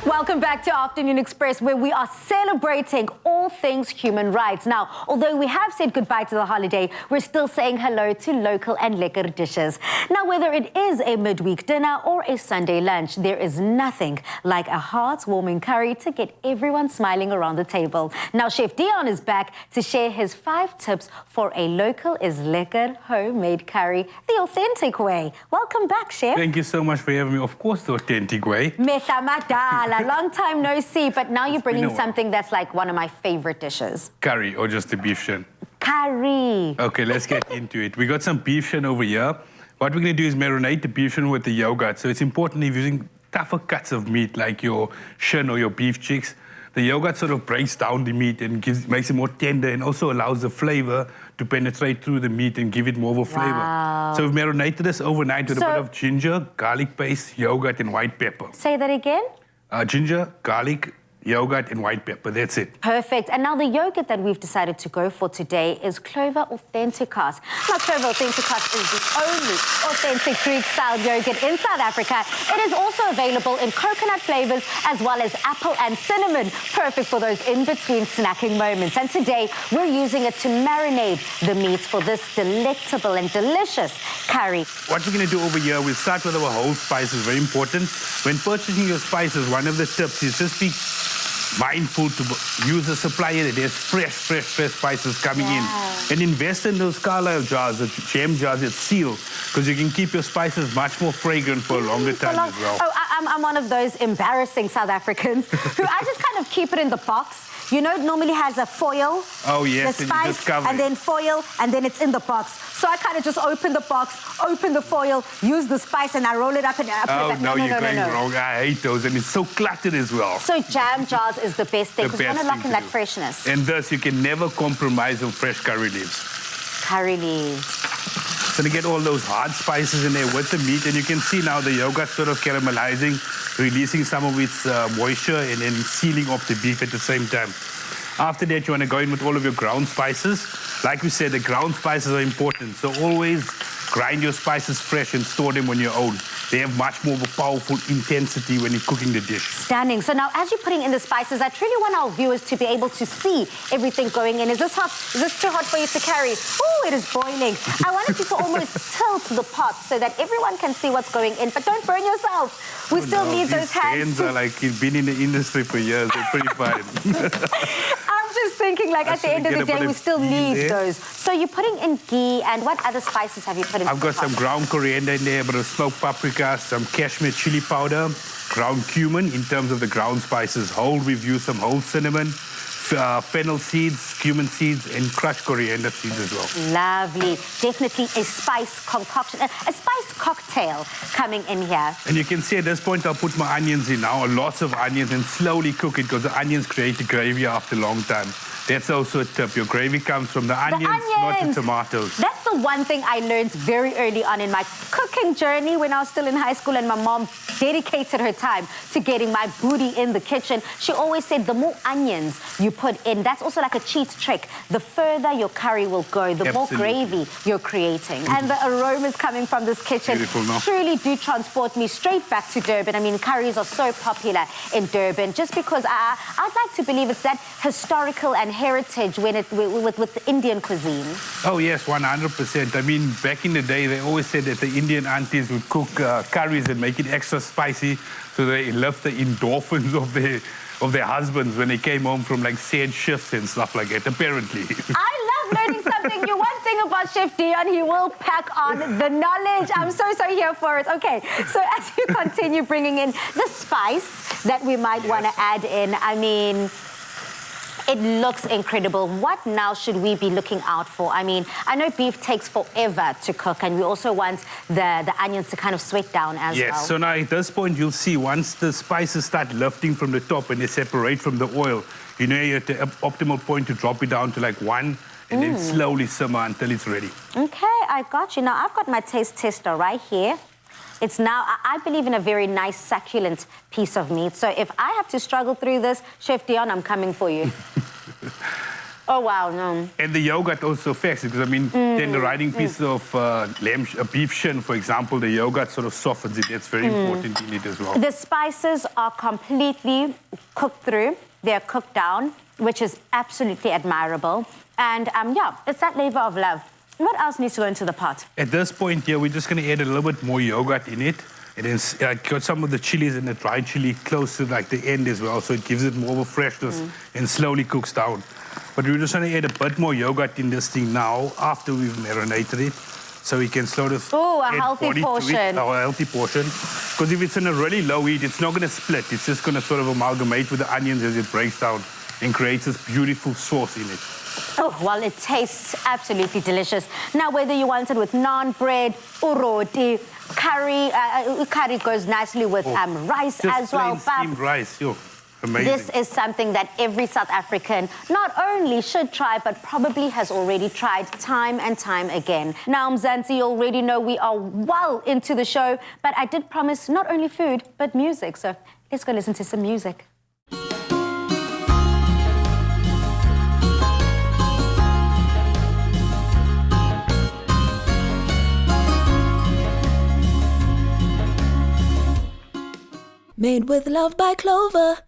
Welcome back to Afternoon Express, where we are celebrating all things human rights. Now, although we have said goodbye to the holiday, we're still saying hello to local and lekker dishes. Now, whether it is a midweek dinner or a Sunday lunch, there is nothing like a heart-warming curry to get everyone smiling around the table. Now, Chef Dion is back to share his 5 tips for a local is lekker homemade curry, the authentic way. Welcome back, Chef. Thank you so much for having me. Of course, the authentic way. A long time no see, but now you're bringing something that's like one of my favorite dishes. Curry or just the beef shin? Curry. Okay, let's get into it. We got some beef shin over here. What we're going to do is marinate the beef shin with the yogurt. So it's important if you're using tougher cuts of meat like your shin or your beef cheeks, the yogurt sort of breaks down the meat and makes it more tender and also allows the flavor to penetrate through the meat and give it more of a flavor. Wow. So we've marinated this overnight with a bit of ginger, garlic paste, yogurt and white pepper. Say that again? Ginger, garlic, yogurt and white pepper. That's it. Perfect. And now the yogurt that we've decided to go for today is Clover Authentikos. Now, Clover Authentikos is the only authentic Greek-style yogurt in South Africa. It is also available in coconut flavors as well as apple and cinnamon, perfect for those in-between snacking moments. And today, we're using it to marinate the meats for this delectable and delicious curry. What we're going to do over here, we'll start with our whole spices. Very important. When purchasing your spices, one of the tips is just be mindful to use a supplier that has fresh spices coming in. And invest in those Carlisle jars, the gem jars that seal, because you can keep your spices much more fragrant for a longer time as well. Oh, I'm one of those embarrassing South Africans who I just kind of keep it in the box. You know, it normally has a foil. Oh, yes, the spice, and then foil, and then it's in the box. So I kind of just open the box, open the foil, use the spice, and I roll it up and I put it back. No, you're going wrong. I hate those, and it's so cluttered as well. So jam jars is the best thing, because you want to lock in that freshness. And thus, you can never compromise on fresh curry leaves. Curry leaves. So to get all those hard spices in there with the meat, and you can see now the yogurt sort of caramelizing, releasing some of its moisture and then sealing off the beef at the same time. After that, you want to go in with all of your ground spices. Like we said, the ground spices are important. So always grind your spices fresh and store them on your own. They have much more of a powerful intensity when you're cooking the dish. Stunning. So now, as you're putting in the spices, I truly want our viewers to be able to see everything going in. Is this hot? Is this too hot for you to carry? Oh, it is boiling. I wanted you to almost tilt the pot so that everyone can see what's going in. But don't burn yourself. We still need those hands. These hands are like, you've been in the industry for years. They're pretty fine. I'm just thinking, like, at the end of the day, we still need those. So you're putting in ghee, and what other spices have you put in? I've got some ground coriander in there, a bit of smoked paprika, some cashmere chili powder, ground cumin in terms of the ground spices. Whole, we've used some whole cinnamon, fennel seeds, cumin seeds, and crushed coriander seeds as well. Lovely. Definitely a spice concoction, a spice cocktail coming in here. And you can see at this point, I'll put my onions in now, lots of onions, and slowly cook it, because the onions create the gravy after a long time. That's also a tip. Your gravy comes from the onions, not the tomatoes. That's the one thing I learned very early on in my cooking journey when I was still in high school, and my mom dedicated her time to getting my booty in the kitchen. She always said the more onions you put in, that's also like a cheat trick. The further your curry will go, the more gravy you're creating. And the aromas coming from this kitchen truly do transport me straight back to Durban. I mean, curries are so popular in Durban just because I'd like to believe it's that historical and heritage when with the Indian cuisine. Oh yes, 100%. I mean, back in the day, they always said that the Indian aunties would cook curries and make it extra spicy, so they lift the endorphins of their husbands when they came home from like sad shifts and stuff like that, apparently. I love learning something new. One thing about Chef Dion, he will pack on the knowledge. I'm so here for it. Okay, so as you continue bringing in the spice that we might want to add in, I mean, it looks incredible. What now should we be looking out for? I mean, I know beef takes forever to cook, and we also want the onions to kind of sweat down as well. Yes, so now at this point, you'll see once the spices start lifting from the top and they separate from the oil, you know you're at the optimal point to drop it down to like 1 and then slowly simmer until it's ready. Okay, I got you. Now, I've got my taste tester right here. It's now, I believe, in a very nice, succulent piece of meat. So if I have to struggle through this, Chef Dion, I'm coming for you. Oh, wow, no. And the yogurt also affects it, because I mean, then the riding piece of beef shin, for example, the yogurt sort of softens it. That's very important in it as well. The spices are completely cooked through. They're cooked down, which is absolutely admirable. And yeah, it's that labor of love. What else needs to go into the pot? At this point here, we're just going to add a little bit more yogurt in it. And then got some of the chilies and the dried chili close to like the end as well, so it gives it more of a freshness and slowly cooks down. But we're just going to add a bit more yogurt in this thing now after we've marinated it, so we can sort of a add healthy body to portion. it, a healthy portion. Because if it's in a really low heat, it's not going to split. It's just going to sort of amalgamate with the onions as it breaks down and creates this beautiful sauce in it. Oh, well, it tastes absolutely delicious. Now, whether you want it with naan bread or roti, curry, curry goes nicely with rice Just as well. plain steamed rice, yo, amazing. This is something that every South African not only should try, but probably has already tried time and time again. Now, Mzansi, you already know we are well into the show, but I did promise not only food, but music. So let's go listen to some music. Made with love by Clover.